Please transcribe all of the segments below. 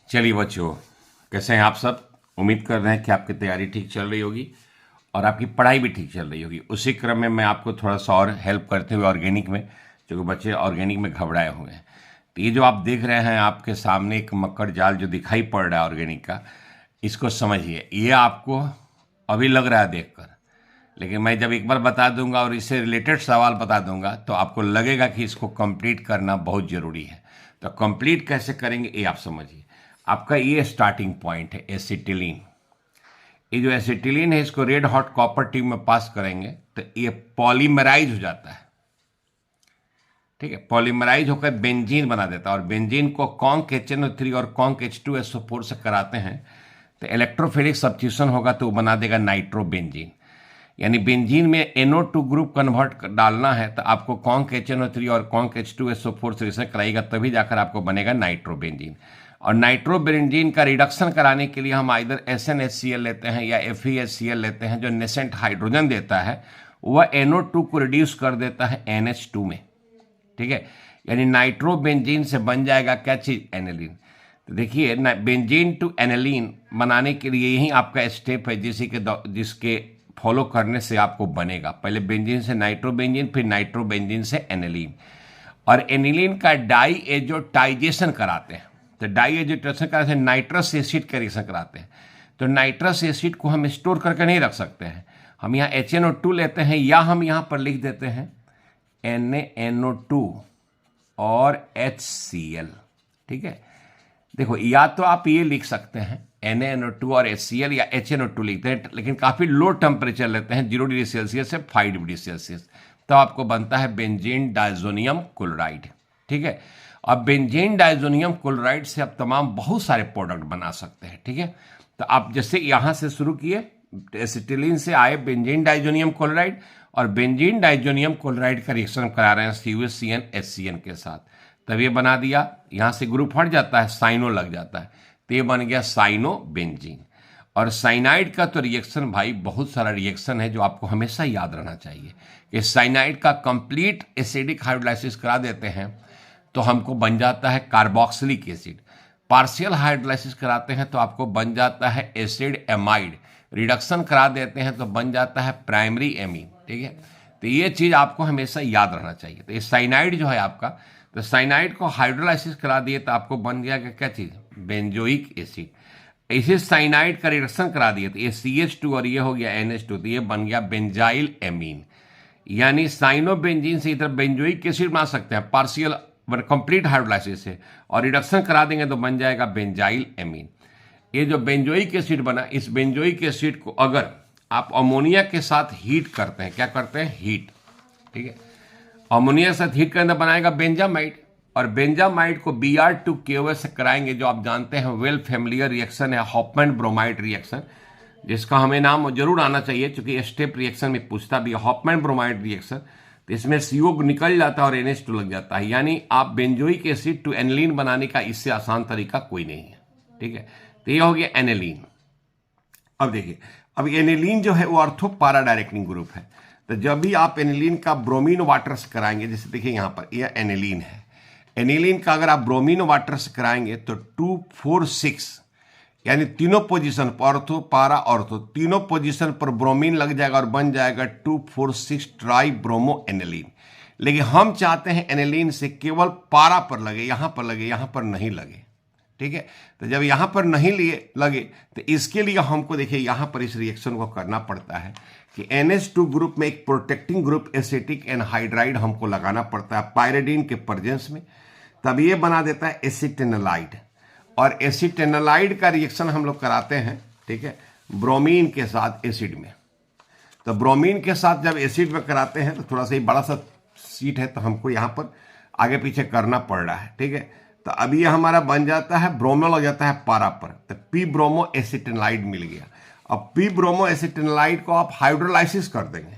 चलिए बच्चों, कैसे हैं आप सब। उम्मीद कर रहे हैं कि आपकी तैयारी ठीक चल रही होगी और आपकी पढ़ाई भी ठीक चल रही होगी। उसी क्रम में मैं आपको थोड़ा सा और हेल्प करते हुए ऑर्गेनिक में, क्योंकि बच्चे ऑर्गेनिक में घबराए हुए हैं। तो ये जो आप देख रहे हैं आपके सामने एक मक्कड़ जाल जो दिखाई पड़ रहा है ऑर्गेनिक का, इसको समझिए। ये आपको अभी लग रहा है देखकर, लेकिन मैं जब एक बार बता दूंगा और इससे रिलेटेड सवाल बता दूंगा तो आपको लगेगा कि इसको कंप्लीट करना बहुत ज़रूरी है। तो कंप्लीट कैसे करेंगे ये आप समझिए। आपका ये स्टार्टिंग पॉइंट है एसिटिलीन। ये जो एसिटिलीन है इसको रेड हॉट कॉपर ट्यूब में पास करेंगे तो ये पॉलीमराइज हो जाता है। ठीक है, पॉलीमराइज होकर बेंजीन बना देता है और बेंजीन को कॉन्क HNO3 और कॉन्क H2SO4 से कराते हैं तो इलेक्ट्रोफिलिक सब्स्टिट्यूशन होगा तो वो बना देगा नाइट्रोबेंजीन। यानी बेंजीन में NO2 ग्रुप कन्वर्ट डालना है तो आपको कॉन्क HNO3 और कॉन्क H2SO4 से रिएक्शन कराएगा, तभी जाकर आपको बनेगा नाइट्रोबेंजीन। और नाइट्रोबेंजीन का रिडक्शन कराने के लिए हम आइदर SnHCl लेते हैं या FeHCl लेते हैं, जो नेसेंट हाइड्रोजन देता है वह NO2 को रिड्यूस कर देता है NH2 में। ठीक है, यानी नाइट्रोबेंजीन से बन जाएगा क्या चीज़, एनिलीन। तो देखिए, बेंजीन टू एनिलीन बनाने के लिए यही आपका स्टेप है जिसके फॉलो करने से आपको बनेगा। पहले बेंजीन से नाइट्रोबेंजीन, फिर नाइट्रोबेंजीन से एनिलीन। और एनिलीन का डाई एजोटाइजेशन कराते हैं। तो डाई एजोटेशन कराते हैं, नाइट्रस एसिड का रिएक्शन कराते हैं। तो नाइट्रस एसिड को हम स्टोर करके नहीं रख सकते हैं, हम यहाँ HNO2 लेते हैं या हम यहाँ पर लिख देते हैं NaNO2 और HCl। ठीक है, देखो या तो आप ये लिख सकते हैं NaNO2 और HCl या HNO2 लिखते हैं, लेकिन काफ़ी लो टेम्परेचर लेते हैं 0 डिग्री सेल्सियस से 5 डिग्री सेल्सियस, तो आपको बनता है बेंजीन डायजोनियम क्लोराइड। ठीक है, अब बेंजीन डायजोनियम क्लोराइड से आप तमाम बहुत सारे प्रोडक्ट बना सकते हैं। ठीक है, तो आप जैसे यहाँ से शुरू किए, एसिटिलीन से आए बेंजीन डायजोनियम क्लोराइड, और बेंजीन डायजोनियम क्लोराइड का रिएक्शन करा रहे हैं CuSCN HCN के साथ, तब ये बना दिया। यहाँ से ग्रुप हट जाता है, साइनो लग जाता है, तो ये बन गया साइनो बेंजीन। और साइनाइड का तो रिएक्शन भाई बहुत सारा रिएक्शन है जो आपको हमेशा याद रहना चाहिए कि साइनाइड का कंप्लीट एसिडिक हाइड्रोलाइसिस करा देते हैं तो हमको बन जाता है कार्बोक्सिलिक एसिड। पार्शियल हाइड्रोलाइसिस कराते हैं तो आपको बन जाता है एसिड एमाइड। रिडक्शन करा देते हैं तो बन जाता है प्राइमरी एमीन। ठीक है, तो ये चीज़ आपको हमेशा याद रहना चाहिए। तो ये साइनाइड जो है आपका, तो साइनाइड को हाइड्रोलाइसिस करा दिए तो आपको बन गया क्या चीज़, बेंजोइक एसिड। इसे साइनाइड का रिडक्शन करा दिए तो ये CH2 और ये हो गया NH2, तो ये बन गया बेंजाइल एमीन। यानी साइनोबेंजीन से इधर बेंजोइक एसिड बना सकते हैं पार्शियल कंप्लीट हाइड्रोलाइसिस से, और रिडक्शन करा देंगे तो बन जाएगा बेंजाइल एमीन। ये जो बेंजोइक एसिड बना, इस बेंजोइक एसिड को अगर आप अमोनिया के साथ हीट करते हैं, क्या करते हैं, हीट। ठीक है, अमोनिया के साथ हीट करने बनाएगा बेंजामाइड, और बेंजामाइड को Br2KOH से कराएंगे, जो आप जानते हैं वेल फैमिलियर रिएक्शन है, हॉफमैन ब्रोमाइड रिएक्शन, जिसका हमें नाम जरूर आना चाहिए क्योंकि स्टेप रिएक्शन में पूछता भी है, हॉफमैन ब्रोमाइड रिएक्शन। तो इसमें CO निकल जाता है और NH2 लग जाता है, यानी आप बेंजोइक एसिड टू एनिलीन बनाने का इससे आसान तरीका कोई नहीं है। ठीक है, तो ये हो गया एनिलीन। अब देखिए, अब एनिलीन जो है वो ऑर्थो पारा डायरेक्टिंग ग्रुप है, तो जब भी आप एनिलीन का ब्रोमीन वाटर से कराएंगे, जैसे देखिए यहाँ पर यह एनिलीन है, एनिलीन का अगर आप ब्रोमीन वाटर से कराएंगे तो 2,4,6 यानी तीनों पोजीशन पर, ऑर्थो पारा ऑर्थो, तीनों पोजीशन पर ब्रोमीन लग जाएगा और बन जाएगा 2,4,6 ट्राई ब्रोमो एनिलीन। लेकिन हम चाहते हैं एनिलीन से केवल पारा पर लगे, यहाँ पर लगे, यहाँ पर नहीं लगे। ठीक है, तो जब यहाँ पर नहीं लिए लगे तो इसके लिए हमको देखिए यहाँ पर इस रिएक्शन को करना पड़ता है कि NH2 ग्रुप में एक प्रोटेक्टिंग ग्रुप एसिटिक एनहाइड्राइड हमको लगाना पड़ता है पायरिडीन के प्रेजेंस में, तब ये बना देता है एसिटेनलाइड। और एसिटेनलाइड का रिएक्शन हम लोग कराते हैं, ठीक है, ब्रोमीन के साथ एसिड में। तो ब्रोमीन के साथ जब एसिड में कराते हैं तो थोड़ा सा ही बड़ा सा सीट है तो हमको यहाँ पर आगे पीछे करना पड़ रहा है। ठीक है, तो अभी ये हमारा बन जाता है, ब्रोमो लग जाता है पारा पर, तो पी ब्रोमो एसिटेनलाइड मिल गया। अब पी ब्रोमो एसिटेनलाइड को आप हाइड्रोलाइसिस कर देंगे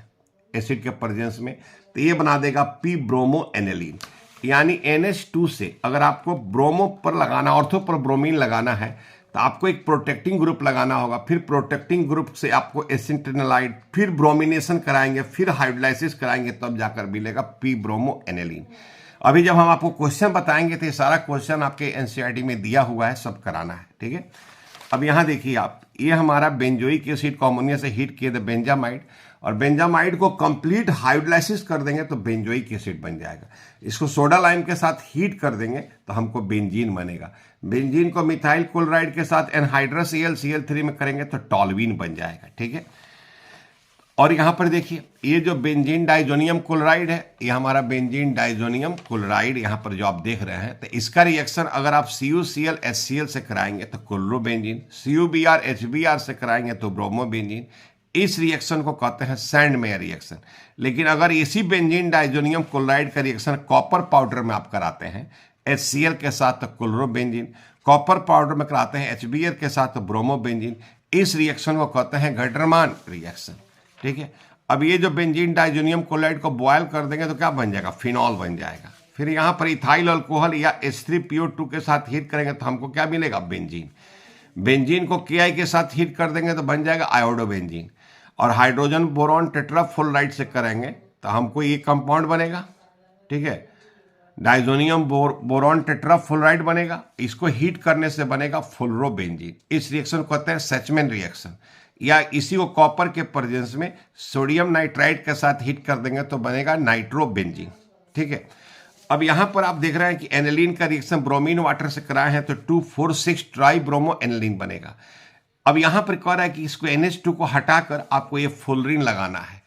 एसिड के प्रेजेंस में, तो ये बना देगा पी ब्रोमो एनिलीन। यानी NH2 से अगर आपको ब्रोमो पर लगाना, ऑर्थो पर ब्रोमीन लगाना है, तो आपको एक प्रोटेक्टिंग ग्रुप लगाना होगा, फिर प्रोटेक्टिंग ग्रुप से आपको एसिटेनलाइड, फिर ब्रोमिनेशन कराएंगे, फिर हाइड्रोलाइसिस कराएंगे, तब जाकर मिलेगा पी ब्रोमो एनिलीन। अभी जब हम आपको क्वेश्चन बताएंगे तो ये सारा क्वेश्चन आपके एनसीईआरटी में दिया हुआ है, सब कराना है, ठीक है। अब यहाँ देखिए आप, ये हमारा बेंजोइक एसिड को अमोनिया से हीट किए थे बेंजामाइड, और बेंजामाइड को कंप्लीट हाइड्रोलाइसिस कर देंगे तो बेंजोइक एसिड बन जाएगा। इसको सोडा लाइम के साथ हीट कर देंगे तो हमको बेंजीन बनेगा। बेंजीन को मिथाइल क्लोराइड के साथ एनहाइड्रस Cl में करेंगे तो टॉल्यूइन बन जाएगा, ठीक है। और यहां पर देखिए ये जो बेंजीन डाइजोनियम क्लोराइड है, ये हमारा बेंजीन डाइजोनियम क्लोराइड यहां पर जो आप देख रहे हैं, तो इसका रिएक्शन अगर आप CuCl HCl से कराएंगे तो क्लोरोबेंजीन, CuBr HBr से कराएंगे तो ब्रोमोबेंजीन। इस रिएक्शन को कहते हैं सैंडमेयर रिएक्शन। लेकिन अगर इसी बेंजीन डाइजोनियम क्लोराइड का रिएक्शन कॉपर पाउडर में आप कराते हैं HCl के साथ तो क्लोरोबेंजीन, कॉपर पाउडर में कराते हैं HBr के साथ तो ब्रोमोबेंजीन, इस रिएक्शन को कहते हैं गटरमान रिएक्शन, ठीक है। अब ये जो बेंजीन डाइजोनियम क्लोराइड को बॉयल कर देंगे तो क्या बन जाएगा, फिनॉल बन जाएगा। फिर यहाँ पर इथाइल अल्कोहल या H3PO2 के साथ हीट करेंगे तो हमको क्या मिलेगा, बेंजीन। बेंजीन को Ki के साथ हीट कर देंगे तो बन जाएगा आयोडोबेंजीन। और हाइड्रोजन बोरॉन टेट्राफ्लोराइड से करेंगे तो हमको ये कंपाउंड बनेगा, ठीक है, डाइजोनियम बोरॉन टेट्राफ्लोराइड बनेगा। इसको हीट करने से बनेगा फ्लोरोबेंजीन। इस रिएक्शन को कहते हैं सैचमैन रिएक्शन। या इसी को कॉपर के प्रेजेंस में सोडियम नाइट्राइड के साथ हीट कर देंगे तो बनेगा नाइट्रोबेंजीन, ठीक है। अब यहां पर आप देख रहे हैं कि एनिलीन का रिएक्शन ब्रोमीन वाटर से कराए हैं तो 2,4,6 ट्राई ब्रोमो एनिलीन बनेगा। अब यहां पर कह रहा है कि इसको NH2 को हटाकर आपको ये फ्लोरीन लगाना है।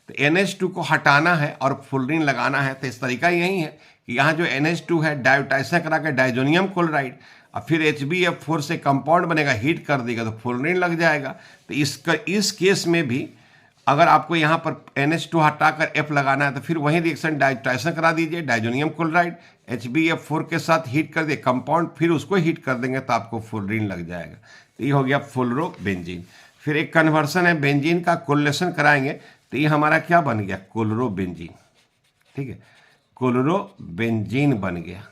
तो NH2 को हटाना है और फ्लोरीन लगाना है, तो इस तरीका यही है कि यहाँ जो NH2 है डायोटाइसन करा के डाइजोनियम क्लोराइड, और फिर HbF4 से कंपाउंड बनेगा, हीट कर देगा तो फ्लोरीन लग जाएगा। तो इस केस में भी अगर आपको यहाँ पर NH2 हटाकर F लगाना है तो फिर वही रिएक्शन डायोटाइसन करा दीजिए, डाइजोनियम क्लोराइड HbF4 के साथ हीट कर दिए कंपाउंड, फिर उसको हीट कर देंगे तो आपको फ्लोरीन लग जाएगा। तो ये हो गया फ्लोरोबेंजीन। फिर एक कन्वर्सन है, बेंजीन का कोरिलेशन कराएंगे तो ये हमारा क्या बन गया, क्लोरोबेंजीन, ठीक है, क्लोरोबेंजीन बन गया।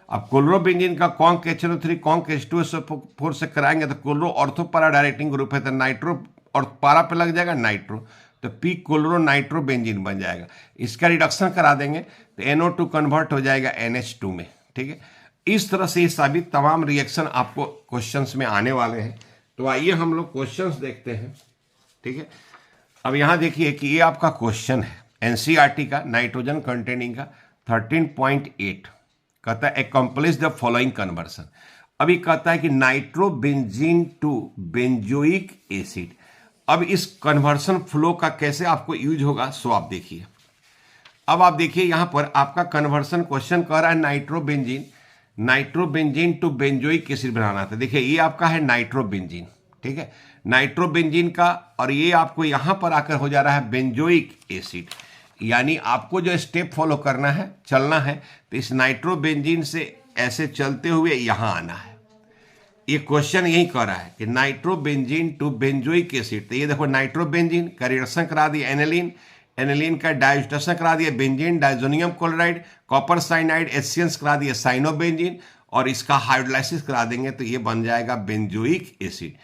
अब क्लोरोबेंजीन का कॉन्क HNO3 कॉन्क H2SO4 से कराएंगे तो क्लोरो ऑर्थोपारा डायरेक्टिंग ग्रुप है तो नाइट्रो और पारा पे लग जाएगा नाइट्रो, तो पी क्लोरो नाइट्रोबेंजीन बन जाएगा। इसका रिडक्शन करा देंगे तो NO2 कन्वर्ट हो जाएगा NH2 में, ठीक है। इस तरह से ये सभी तमाम रिएक्शन आपको क्वेश्चंस में आने वाले हैं। तो आइए हम लोग क्वेश्चंस देखते हैं, ठीक है। अब यहाँ देखिए कि ये आपका क्वेश्चन है एनसीईआरटी का, नाइट्रोजन कंटेनिंग का 13.8, कहता है एक्कम्प्लिश द फॉलोइंग कन्वर्सन। अभी कहता है कि नाइट्रोबेंजीन टू बेंजोइक एसिड। अब इस कन्वर्सन फ्लो का कैसे आपको यूज होगा सो आप देखिए। अब आप देखिए यहां पर आपका कन्वर्सन क्वेश्चन कह रहा है नाइट्रोबेंजीन टू बेंजोइक एसिड बनाना था। देखिए ये आपका है नाइट्रोबेंजीन, ठीक है, नाइट्रोबेंजीन का, और ये आपको यहां पर आकर हो जा रहा है बेंजोइक एसिड। यानी आपको जो स्टेप फॉलो करना है, चलना है, तो इस नाइट्रोबेंजीन से ऐसे चलते हुए यहां आना है। ये क्वेश्चन यही कह रहा है कि नाइट्रोबेंजीन टू बेंजोइक एसिड। तो ये देखो नाइट्रोबेंजीन का रिएक्शन करा दिया एनिलीन, एनिलीन का डाइस्टेशन करा दिया benzene diazonium chloride, copper cyanide HCl करा दिया साइनोबेंजीन, और इसका हाइड्रोलाइसिस करा देंगे तो ये बन जाएगा बेंजोइक एसिड।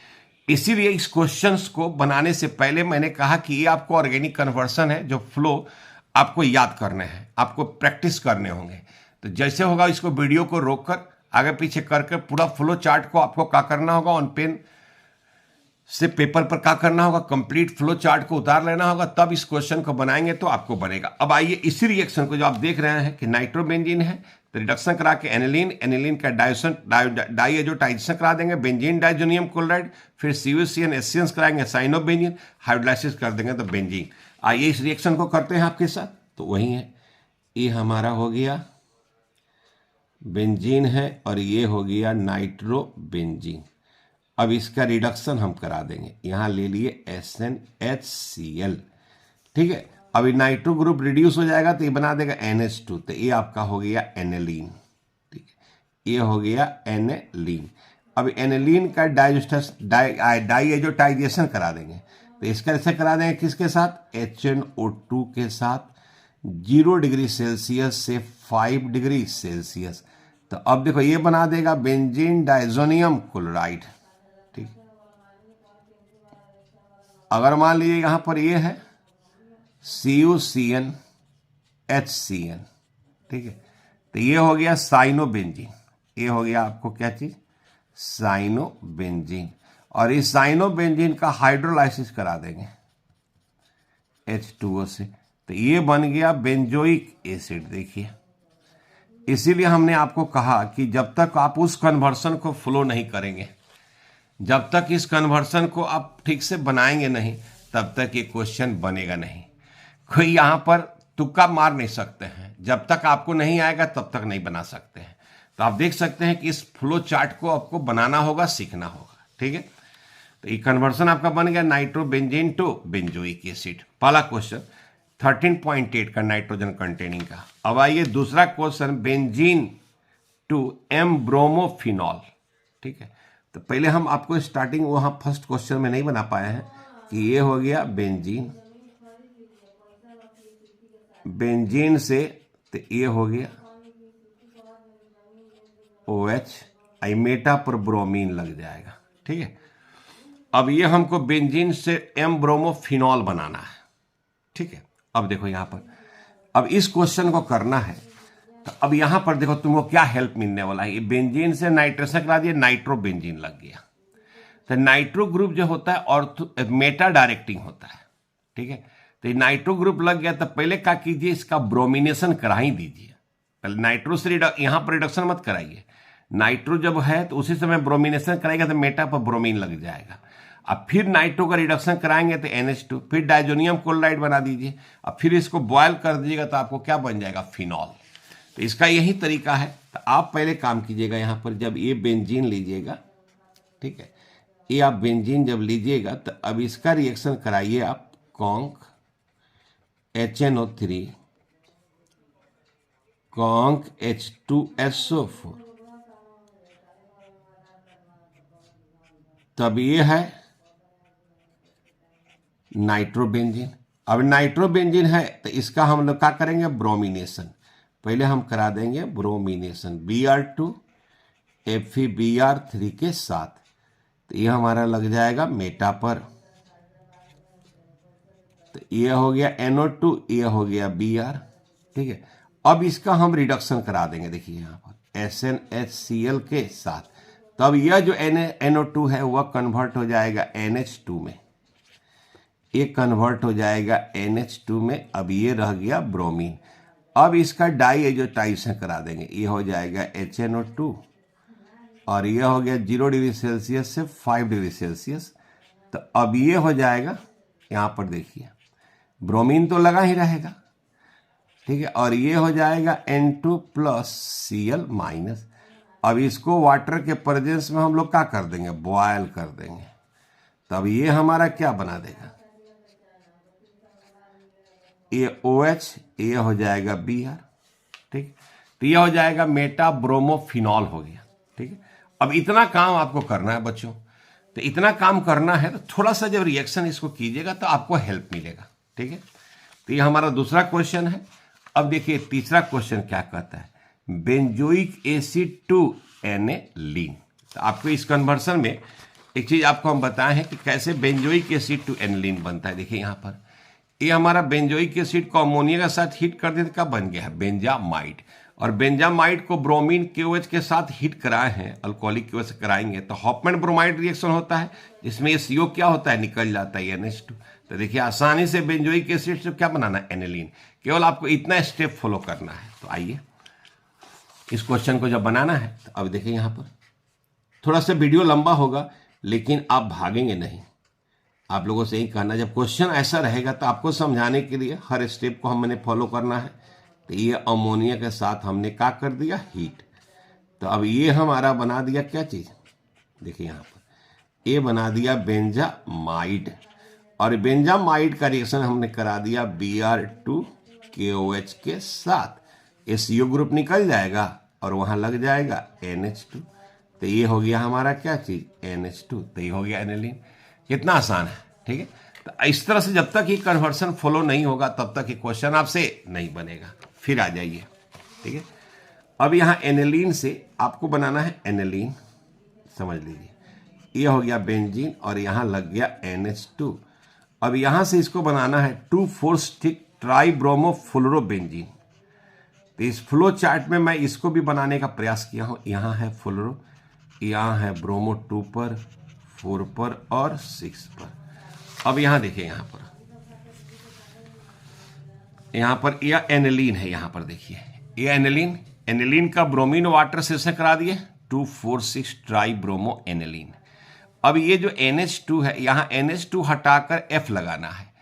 इसीलिए इस क्वेश्चंस को बनाने से पहले मैंने कहा कि ये आपको ऑर्गेनिक कन्वर्सन है, जो फ्लो आपको याद करने हैं, आपको प्रैक्टिस करने होंगे। तो जैसे होगा इसको वीडियो को रोककर आगे पीछे करके पूरा फ्लो चार्ट को आपको क्या करना होगा, ऑन पेन से पेपर पर क्या करना होगा, कंप्लीट फ्लो चार्ट को उतार लेना होगा, तब इस क्वेश्चन को बनाएंगे तो आपको बनेगा। अब आइए इसी रिएक्शन को जो आप देख रहे हैं कि नाइट्रोबेंजीन है तो रिडक्शन करा के एनिलीन का डाइएजोटाइजेशन करा देंगे बेंजीन डाइजोनियम क्लोराइड, फिर CuCN HCl कराएंगे साइनोबेंजीन, हाइड्रोलाइसिस कर देंगे तो बेंजीन। आइए इस रिएक्शन को करते हैं आपके साथ। तो वही है, ये हमारा हो गया बेंजीन है और ये हो गया नाइट्रोबेंजीन। अब इसका रिडक्शन हम करा देंगे, यहां ले लिए SnHCl, ठीक है। अभी नाइट्रो ग्रुप रिड्यूस हो जाएगा तो ये बना देगा NH2, तो ये आपका हो गया एनिलीन, ठीक है, ये हो गया एनिलीन। अब एनिलीन का डाइएजोटाइजेशन करा देंगे, तो इसका ऐसे करा देंगे किसके साथ, HNO2 के साथ 0 डिग्री सेल्सियस से 5 डिग्री सेल्सियस। तो अब देखो ये बना देगा बेंजीन डाइजोनियम क्लोराइड, ठीक। अगर मान लीजिए यहां पर ये है CuCN HCl, ठीक है, तो ये हो गया साइनोबेंजीन, ये हो गया आपको क्या चीज, साइनोबेंजीन। और इस साइनोबेंजीन का हाइड्रोलाइसिस करा देंगे H2O से, तो ये बन गया बेंजोइक एसिड। देखिए, इसीलिए हमने आपको कहा कि जब तक आप उस कन्वर्सन को फ्लो नहीं करेंगे, जब तक इस कन्वर्सन को आप ठीक से बनाएंगे नहीं, तब तक ये क्वेश्चन बनेगा नहीं। कोई यहाँ पर तुक्का मार नहीं सकते हैं, जब तक आपको नहीं आएगा तब तक नहीं बना सकते हैं। तो आप देख सकते हैं कि इस फ्लो चार्ट को आपको बनाना होगा, सीखना होगा, ठीक है। तो ये कन्वर्सन आपका बन गया नाइट्रोबेंजीन टू बेंजोइक एसिड, पहला क्वेश्चन 13.8 का नाइट्रोजन कंटेनिंग का। अब आइए दूसरा question, benzene to m bromophenol, ठीक है। तो पहले हम आपको स्टार्टिंग वहां फर्स्ट क्वेश्चन में नहीं बना पाए हैं कि ये हो गया बेंजीन, बेंजीन से तो ये हो गया OH, आई मेटा पर ब्रोमीन लग जाएगा, ठीक है। अब ये हमको बेंजीन से एम ब्रोमोफिनॉल बनाना है, ठीक है। अब देखो यहां पर, अब इस क्वेश्चन को करना है, तो अब यहां पर देखो तुमको क्या हेल्प मिलने वाला है। ये बेंजीन से नाइट्रेशन करा दिया, नाइट्रोबेंजीन लग गया। तो नाइट्रो ग्रुप जो होता है और मेटा डायरेक्टिंग होता है, ठीक है। तो ये नाइट्रो ग्रुप लग गया, तो पहले क्या कीजिए, इसका ब्रोमिनेशन करा ही दीजिए। पहले नाइट्रो से यहां पर रिडक्शन मत कराइए, नाइट्रो जब है तो उसी समय ब्रोमिनेशन कराएगा तो मेटा पर ब्रोमीन लग जाएगा। अब फिर नाइट्रो का रिडक्शन कराएंगे तो NH2, फिर डाइजोनियम क्लोराइड बना दीजिए, अब फिर इसको बॉयल कर दीजिएगा तो आपको क्या बन जाएगा, फिनॉल। तो इसका यही तरीका है। तो आप पहले काम कीजिएगा, यहां पर जब ये बेंजीन लीजिएगा, ठीक है, ये आप बेंजीन जब लीजिएगा तो अब इसका रिएक्शन कराइए आप कॉन्क HNO3 कॉन्क H2SO4, तब ये है नाइट्रोबेंजीन। अब नाइट्रोबेंजीन है तो इसका हम लोग क्या करेंगे, ब्रोमिनेशन। पहले हम करा देंगे ब्रोमिनेशन Br2 FeBr3 के साथ, तो ये हमारा लग जाएगा मेटा पर। तो ये हो गया NO2, ये हो गया Br, ठीक है। अब इसका हम रिडक्शन करा देंगे, देखिए यहाँ पर SnHCl के साथ, तब यह जो NO2 है वह कन्वर्ट हो जाएगा NH2 में, ये कन्वर्ट हो जाएगा NH2 में। अब ये रह गया ब्रोमीन। अब इसका डाई एजोटाइजेशन करा देंगे, ये हो जाएगा HNO2 और ये हो गया 0 डिग्री सेल्सियस से 5 डिग्री सेल्सियस। तो अब ये हो जाएगा, यहाँ पर देखिए ब्रोमीन तो लगा ही रहेगा, ठीक है, और ये हो जाएगा N2 प्लस Cl माइनस। अब इसको वाटर के प्रेजेंस में हम लोग क्या कर देंगे, बॉयल कर देंगे। तब ये हमारा क्या बना देगा, ये OH, ये हो जाएगा Br, ठीक। तो ये हो जाएगा मेटा ब्रोमोफिनॉल हो गया, ठीक है। अब इतना काम आपको करना है बच्चों, तो इतना काम करना है तो थोड़ा सा जब रिएक्शन इसको कीजिएगा तो आपको हेल्प मिलेगा, ठीक है। तो ये हमारा दूसरा क्वेश्चन है। अब देखिए तीसरा क्वेश्चन क्या कहता है, बेंजोइक एसिड टू एनिलीन। तो आपको इस कन्वर्सन में एक चीज आपको हम बताए हैं कि कैसे बेंजोइक एसिड टू एनिलीन बनता है। देखिए यहाँ पर ये हमारा बेंजोइक एसिड को अमोनिया के साथ हीट कर देते, क्या बन गया है, बेंजामाइड। और बेंजामाइड को ब्रोमीन KOH के साथ हीट कराए हैं, अल्कोहलिक KOH से कराएंगे तो हॉफमैन ब्रोमाइड रिएक्शन होता है, जिसमें ये CO क्या होता है, निकल जाता है NH2। तो देखिए आसानी से बेंजोइक एसिड से क्या बनाना है, एनिलीन। केवल आपको इतना स्टेप फॉलो करना है। तो आइए इस क्वेश्चन को जब बनाना है तो अब देखिए यहाँ पर थोड़ा सा वीडियो लंबा होगा, लेकिन आप भागेंगे नहीं। आप लोगों से यही कहना, जब क्वेश्चन ऐसा रहेगा तो आपको समझाने के लिए हर स्टेप को हमने फॉलो करना है। तो ये अमोनिया के साथ हमने क्या कर दिया, हीट। तो अब ये हमारा बना दिया क्या चीज, देखिए यहाँ पर ये बना दिया बेंजामाइड, और बेंजामाइड का रिएक्शन हमने करा दिया Br2 KOH के साथ। ये CO ग्रुप निकल जाएगा और वहां लग जाएगा NH2। तो ये हो गया हमारा क्या चीज, NH2। तो ये हो गया एनिलीन। कितना आसान है, ठीक है। तो इस तरह से जब तक ये कन्वर्सन फॉलो नहीं होगा तब तक ये क्वेश्चन आपसे नहीं बनेगा। फिर आ जाइए, ठीक है। अब यहाँ एनिलीन से आपको बनाना है एनिलीन, समझ लीजिए ये हो गया बेंजीन और यहाँ लग गया NH2। अब यहाँ से इसको बनाना है 2,4-स्टिक ट्राइब्रोमोफ्लोरोबेंजीन। तो इस फ्लो चार्ट में मैं इसको भी बनाने का प्रयास किया हूं। यहाँ है फ्लोरो, यहाँ है ब्रोमो 2 पर, 4 पर और 6 पर। अब यहाँ देखिए, यहाँ पर यह एनिलीन है। यहाँ पर देखिए ये एनिलीन का ब्रोमीन वाटर से करा दिए 2,4,6 ट्राई ब्रोमो एनिलीन। अब ये जो NH2 है, यहाँ NH2 हटाकर F लगाना है।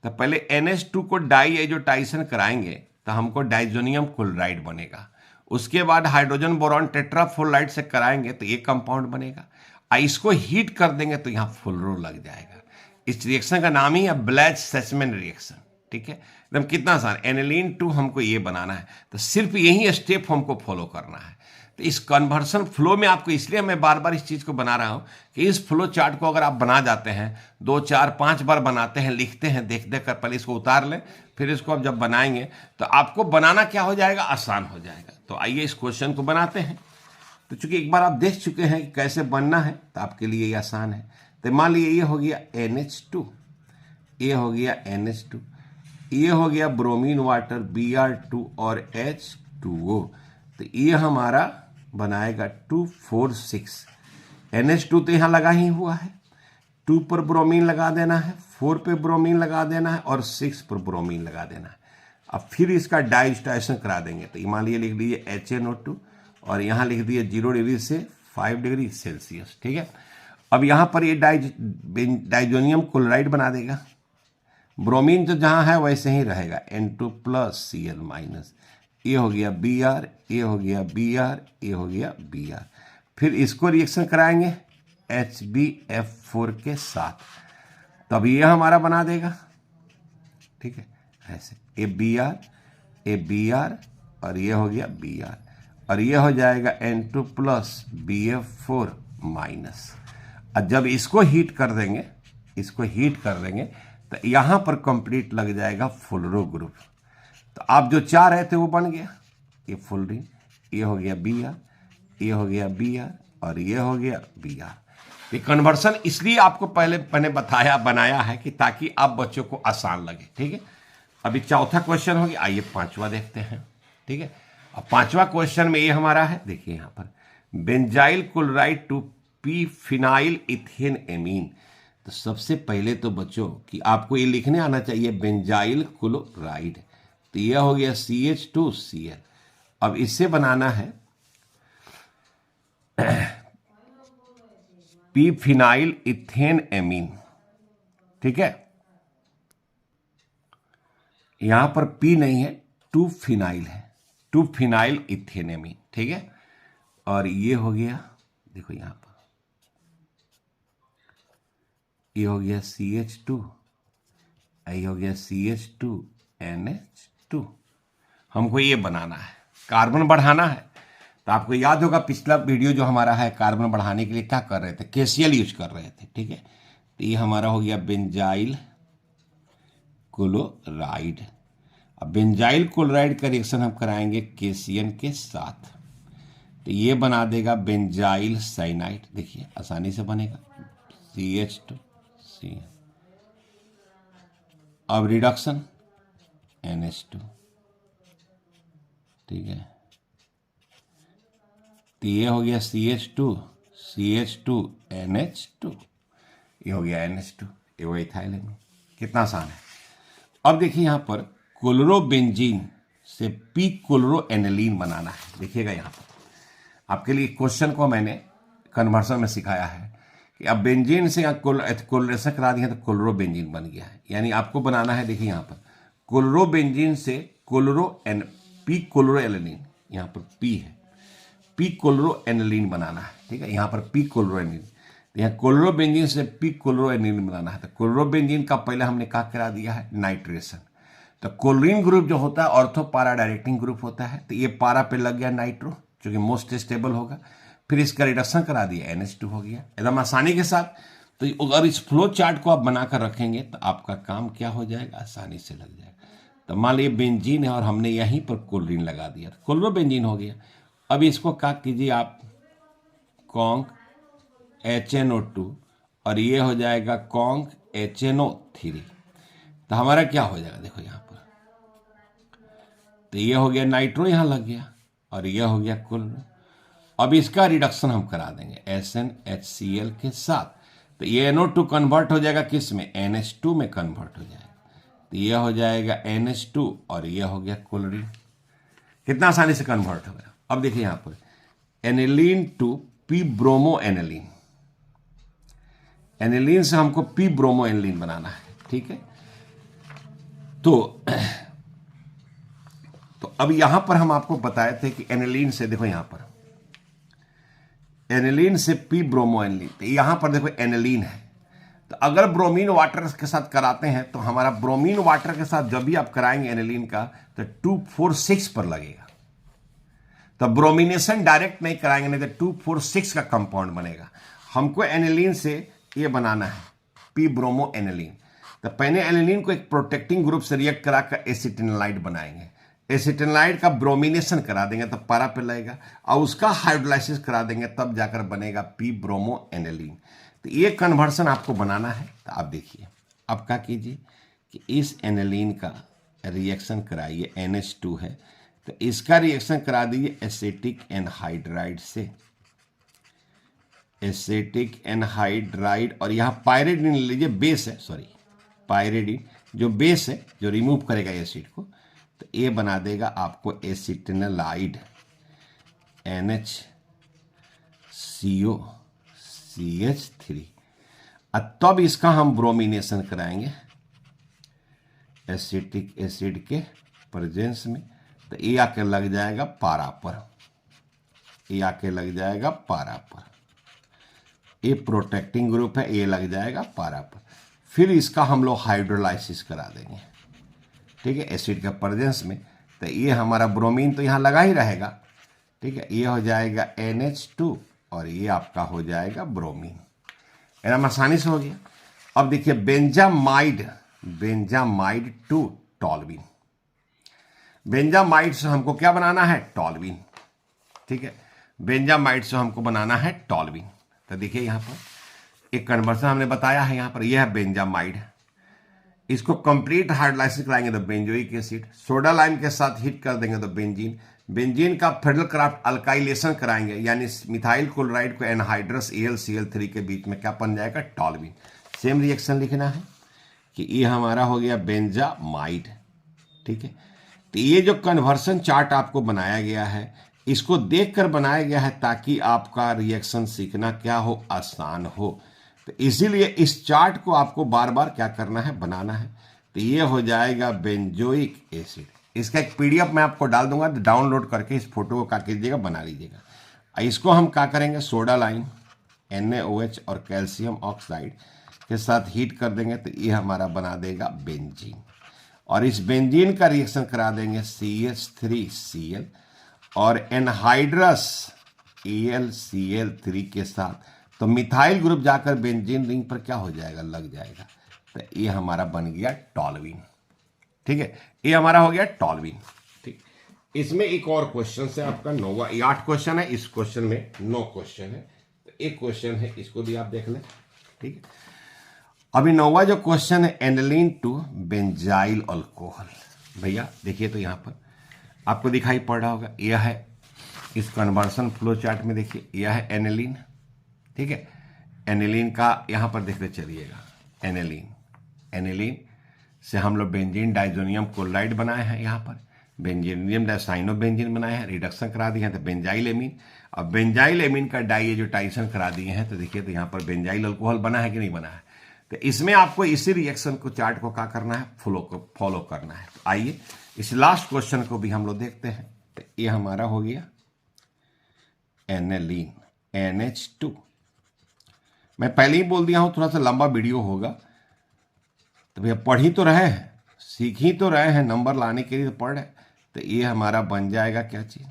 तो पहले NH2 को डाईएजोटाइसन कराएंगे तो हमको डाइजोनियम क्लोराइड बनेगा। उसके बाद हाइड्रोजन बोरॉन टेट्राफ्लोराइड से कराएंगे तो ये कंपाउंड बनेगा। इसको हीट कर देंगे तो यहाँ फ्लोरो लग जाएगा। इस रिएक्शन का नाम ही है ब्लैच-सेचमैन रिएक्शन। ठीक है, एकदम कितना आसान। एनिलीन 2 हमको ये बनाना है, तो सिर्फ यही स्टेप हमको फॉलो करना है। तो इस कन्वर्सन फ्लो में आपको, इसलिए मैं बार बार इस चीज़ को बना रहा हूँ कि इस फ्लो चार्ट को अगर आप बना जाते हैं, 2, 4, 5 बार बनाते हैं, लिखते हैं, देख देख कर पहले इसको उतार लें, फिर इसको आप जब बनाएंगे तो आपको बनाना क्या हो जाएगा, आसान हो जाएगा। तो आइए इस क्वेश्चन को बनाते हैं। तो चूंकि एक बार आप देख चुके हैं कि कैसे बनना है, तो आपके लिए ये आसान है। तो मान लीजिए ये हो गया NH2, ये हो गया NH2, ये हो गया ब्रोमीन वाटर Br2 और H2O। तो ये हमारा बनाएगा 2,4,6। NH2 तो यहाँ लगा ही हुआ है, 2 पर ब्रोमीन लगा देना है, 4 पे ब्रोमीन लगा देना है और 6 पर ब्रोमीन लगा देना है। अब फिर इसका डाइजेस्टेशन करा देंगे। तो मान लीजिए लिख लीजिए HNO2 और यहाँ लिख दिए 0 डिग्री से 5 डिग्री सेल्सियस। ठीक है, अब यहाँ पर ये डाइजोनियम क्लोराइड बना देगा। ब्रोमीन तो जहाँ है वैसे ही रहेगा, N2+Cl-। ये हो गया Br, ये हो गया Br, ये हो गया Br। फिर इसको रिएक्शन कराएंगे HbF4 के साथ, तब ये हमारा बना देगा। ठीक है, ऐसे ये Br, ये Br और ये हो गया Br, और ये हो जाएगा N2+BF4-। और जब इसको हीट कर देंगे, तो यहाँ पर कंप्लीट लग जाएगा फ्लोरो ग्रुप। तो आप जो चाह रहे थे वो बन गया। ये फ्लोरीन, ये हो गया Br, ये हो गया Br और ये हो गया Br। ये कन्वर्सन इसलिए आपको पहले मैंने बनाया है कि ताकि आप बच्चों को आसान लगे। ठीक है, अभी चौथा क्वेश्चन हो गया, आइए पांचवा देखते हैं। ठीक है, अब पांचवा क्वेश्चन में ये हमारा है, देखिए यहाँ पर benzyl chloride to p phenyl ethane amine. तो सबसे पहले तो बच्चों कि आपको ये लिखने आना चाहिए बेंजाइल क्लोराइड। तो यह हो गया CH2Cl। अब इससे बनाना है पी फिनाइल इथेन एमीन। ठीक है, यहां पर P नहीं है, 2 फिनाइल है, 2 फिनाइल इथेन एमीन। ठीक है, और ये हो गया, देखो यहां पर ये हो गया CH2, ये हो गया CH2NH2। हमको ये बनाना है, कार्बन बढ़ाना है। तो आपको याद होगा पिछला वीडियो जो हमारा है, कार्बन बढ़ाने के लिए क्या कर रहे थे, KCl यूज कर रहे थे। ठीक है, तो ये हमारा हो गया बेंजाइल क्लोराइड। अब बेंजाइल क्लोराइड का रिएक्शन हम कराएंगे KCN के साथ, तो ये बना देगा बेंजाइल साइनाइड। देखिए आसानी से बनेगा CH2Cl। अब रिडक्शन NH2। ठीक है, तो ये हो गया CH2NH2, ये हो गया NH2, ये वो इथाइल है। कितना आसान है। अब देखिए यहाँ पर क्लोरोबेंजीन से पी क्लोरो एनिलीन बनाना है। देखिएगा यहाँ पर आपके लिए क्वेश्चन को मैंने कन्वर्सन में सिखाया है कि अब बेंजीन से क्लोरेशन करा दिया तो क्लोरोबेंजीन बन गया है। यानी आपको बनाना है, देखिए यहाँ पर क्लोरोबेंजीन से पी क्लोरो एनिलीन, यहाँ पर P है, पी क्लोरो एनिलीन बनाना है। ठीक है, यहाँ पर पी क्लोरो एनिलीन, यहाँ क्लोरोबेंजीन से पी क्लोरो एनिलीन बनाना है। तो क्लोरोबेंजीन का पहले हमने क्या करा दिया है, नाइट्रेशन। तो क्लोरीन ग्रुप जो होता है ऑर्थो पारा डायरेक्टिंग ग्रुप होता है, तो ये पारा पे लग गया नाइट्रो, जो कि मोस्ट स्टेबल होगा। फिर इसका रिडक्शन करा दिया, NH2 हो गया एकदम आसानी के साथ। तो अगर इस फ्लो चार्ट को आप बनाकर रखेंगे तो आपका काम क्या हो जाएगा, आसानी से लग जाएगा। तो मान लीजिए बेंजीन है और हमने यहीं पर क्लोरीन लगा दिया, तो क्लोरोबेंजीन हो गया। अब इसको क्या कीजिए आप, कॉन्क HNO2 और ये हो जाएगा कॉन्क HNO3। तो हमारा क्या हो जाएगा, देखो यहाँ पर तो ये हो गया नाइट्रो, यहां लग गया, और ये हो गया कुल। अब इसका रिडक्शन हम करा देंगे SnHCl के साथ, तो ये NO2 कन्वर्ट हो जाएगा किस में, NH2 में कन्वर्ट हो जाएगा। तो ये हो जाएगा NH2 और ये हो गया क्लोरीन। कितना आसानी से कन्वर्ट हो गया। अब देखिए यहां पर aniline to p bromo aniline, aniline से हमको पी ब्रोमो एनिलीन बनाना है, ठीक है। तो अब यहां पर हम आपको बताए थे कि एनिलीन से, देखो यहां पर एनिलीन से पी ब्रोमो एनिलीन, तो यहां पर देखो एनिलीन है, तो अगर ब्रोमीन वाटर के साथ कराते हैं तो हमारा ब्रोमीन वाटर के साथ जब भी आप कराएंगे एनिलीन का तो 246 पर लगेगा। तो ब्रोमिनेशन डायरेक्ट नहीं कराएंगे, नहीं तो 246 का कंपाउंड बनेगा। हमको एनिलीन से ये बनाना है पी ब्रोमो एनिलीन, तो पहले एनिलीन को एक प्रोटेक्टिंग ग्रुप से रिएक्ट कराकर एसिटिनलाइड बनाएंगे, एसिटिनलाइड का ब्रोमिनेशन करा देंगे तब पारा पे लगेगा, और उसका हाइड्रोलाइसिस करा देंगे तब जाकर बनेगा पी ब्रोमो एनिलीन। तो ये कन्वर्सन आपको बनाना है। तो आप देखिए, अब क्या कीजिए कि इस एनिलीन का रिएक्शन कराइए, NH2 है तो इसका रिएक्शन करा दीजिए एसिटिक एनहाइड्राइड से, एसिटिक एनहाइड्राइड, और यहां पायरिडीन लीजिए, बेस है, सॉरी पायरिडीन जो बेस है जो रिमूव करेगा एसिड को, तो ये बना देगा आपको एसिटिनलाइड NHCO CH3। तब इसका हम ब्रोमिनेशन कराएंगे एसिटिक एसिड के प्रेजेंस में, तो ये आके लग जाएगा पारा पर, ये आके लग जाएगा पारा पर, ये प्रोटेक्टिंग ग्रुप है, ये लग जाएगा पारा पर। फिर इसका हम लोग हाइड्रोलाइसिस करा देंगे, ठीक है, एसिड के प्रेजेंस में। तो ये हमारा ब्रोमीन तो यहाँ लगा ही रहेगा, ठीक है, ये हो जाएगा NH2 और ये आपका हो जाएगा ब्रोमीन। एकदम आसानी से हो गया। अब देखिए बेंजामाइड, बेंजामाइड टू टॉल्विन, बेंजामाइड से हमको क्या बनाना है, टॉल्विन, ठीक है, बेंजामाइड से हमको बनाना है टॉल्विन। तो देखिए यहाँ पर एक कन्वर्सन हमने बताया है, यहाँ पर यह है बेंजामाइड, इसको कंप्लीट हाइड्रोलाइसिस कराएंगे तो बेंजोइक एसिड, सोडा लाइम के साथ हीट कर देंगे तो बेंजीन, बेंजीन का फेडरल क्राफ्ट अल्काइलेशन कराएंगे, यानी मिथाइल क्लोराइड को एनहाइड्रस AlCl3 के बीच में क्या बन जाएगा, टॉल्विन। सेम रिएक्शन लिखना है कि ये हमारा हो गया बेंजामाइड, ठीक है। तो ये जो कन्वर्सन चार्ट आपको बनाया गया है, इसको देखकर बनाया गया है ताकि आपका रिएक्शन सीखना क्या हो, आसान हो। तो इसीलिए इस चार्ट को आपको बार बार क्या करना है, बनाना है। तो ये हो जाएगा बेंजोइक एसिड, इसका एक PDF मैं आपको डाल दूंगा, तो डाउनलोड करके इस फोटो को क्या कीजिएगा, बना लीजिएगा। इसको हम क्या करेंगे, सोडा लाइम NaOH और कैल्शियम ऑक्साइड के साथ हीट कर देंगे, तो ये हमारा बना देगा बेंजीन, और इस बेंजीन का रिएक्शन करा देंगे CH3Cl और एनहाइड्रस AlCl3 के साथ, तो मिथाइल ग्रुप जाकर बेंजीन रिंग पर क्या हो जाएगा, लग जाएगा। तो ये हमारा बन गया टॉल्विन, ठीक है, ये हमारा हो गया टॉल्विन, ठीक। इसमें एक और क्वेश्चन है आपका 9वां, ये 8 क्वेश्चन है, इस क्वेश्चन में 9 क्वेश्चन है, तो एक क्वेश्चन है, इसको भी आप देख लें, ठीक है। अभी 9वां जो क्वेश्चन है एनिलीन टू बेंजाइल अल्कोहल। भैया देखिए, तो यहां पर आपको दिखाई पड़ रहा होगा, यह है इस कन्वर्सन फ्लो चार्ट में, देखिए यह है एनिलीन, ठीक है, एनिलीन का यहां पर देखते चलिएगा, एनिलीन, एनिलीन से हम लोग बेंजीन डाइजोनियम क्लोराइड बनाए हैं, यहाँ पर बेंजीनियम डाइसाइनो बेंजीन बनाए हैं, रिडक्शन करा दिए हैं तो बेंजाइल एमीन। अब बेंजाइल एमीन का डाइएजोटाइसन करा दिए हैं, तो देखिए तो यहाँ पर बेंजाइल अल्कोहल बना है कि नहीं बना है। तो इसमें आपको इसी रिएक्शन को, चार्ट को क्या करना है, फॉलो करना है। तो आइए इस लास्ट क्वेश्चन को भी हम लोग देखते हैं। तो ये हमारा हो गया एनिलीन NH2। मैं पहले ही बोल दिया हूं थोड़ा सा लंबा वीडियो होगा, तो भैया पढ़ ही तो रहे हैं, सीख ही तो रहे हैं, नंबर लाने के लिए तो पढ़ रहे। तो ये हमारा बन जाएगा क्या चीज,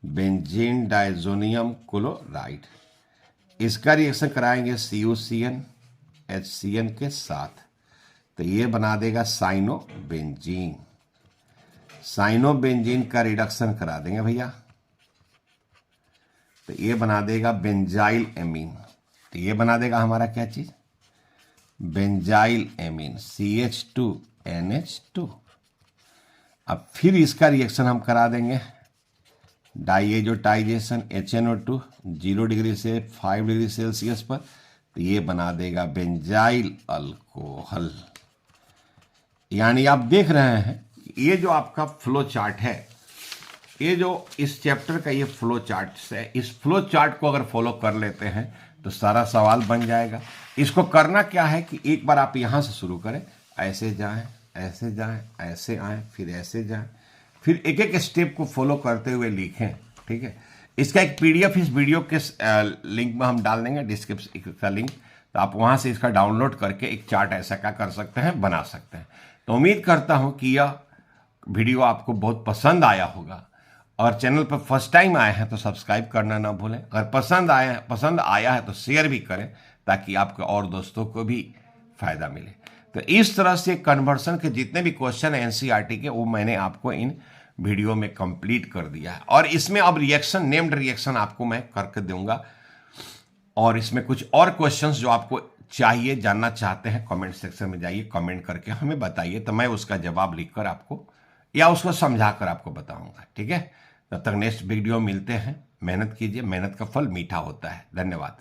बेंजीन डाइजोनियम क्लोराइड, इसका रिएक्शन कराएंगे CuCN HCN के साथ, तो ये बना देगा साइनोबेंजीन, साइनोबेंजीन का रिडक्शन करा देंगे भैया, तो ये बना देगा बेंजाइल एमीन, तो ये बना देगा हमारा क्या चीज, बेंजाइल एमीन CH2NH2। अब फिर इसका रिएक्शन हम करा देंगे, डाइएजोटाइजेशन HNO2 0 डिग्री से 5 डिग्री सेल्सियस पर, तो ये बना देगा बेंजाइल अल्कोहल। यानी आप देख रहे हैं ये जो आपका फ्लो चार्ट है, ये जो इस चैप्टर का ये फ्लो चार्ट है, इस फ्लो चार्ट को अगर फॉलो कर लेते हैं तो सारा सवाल बन जाएगा। इसको करना क्या है कि एक बार आप यहाँ से शुरू करें, ऐसे जाएं, ऐसे जाएं, ऐसे आएं, फिर ऐसे जाएं, फिर एक एक स्टेप को फॉलो करते हुए लिखें। ठीक है, इसका एक PDF इस वीडियो के लिंक में हम डाल देंगे, डिस्क्रिप्शन का लिंक, तो आप वहाँ से इसका डाउनलोड करके एक चार्ट ऐसा क्या कर सकते हैं, बना सकते हैं। तो उम्मीद करता हूँ कि यह वीडियो आपको बहुत पसंद आया होगा, और चैनल पर फर्स्ट टाइम आए हैं तो सब्सक्राइब करना ना भूलें। अगर पसंद आया है तो शेयर भी करें, ताकि आपके और दोस्तों को भी फायदा मिले। तो इस तरह से कन्वर्सन के जितने भी क्वेश्चन हैं NCERT के, वो मैंने आपको इन वीडियो में कंप्लीट कर दिया है। और इसमें अब रिएक्शन, नेम्ड रिएक्शन आपको मैं करके दूंगा, और इसमें कुछ और क्वेश्चंस जो आपको चाहिए, जानना चाहते हैं, कमेंट सेक्शन में जाइए, कमेंट करके हमें बताइए, तो मैं उसका जवाब लिखकर आपको या उसको समझाकर आपको बताऊंगा। ठीक है, तब तक नेक्स्ट वीडियो मिलते हैं। मेहनत कीजिए, मेहनत का फल मीठा होता है। धन्यवाद।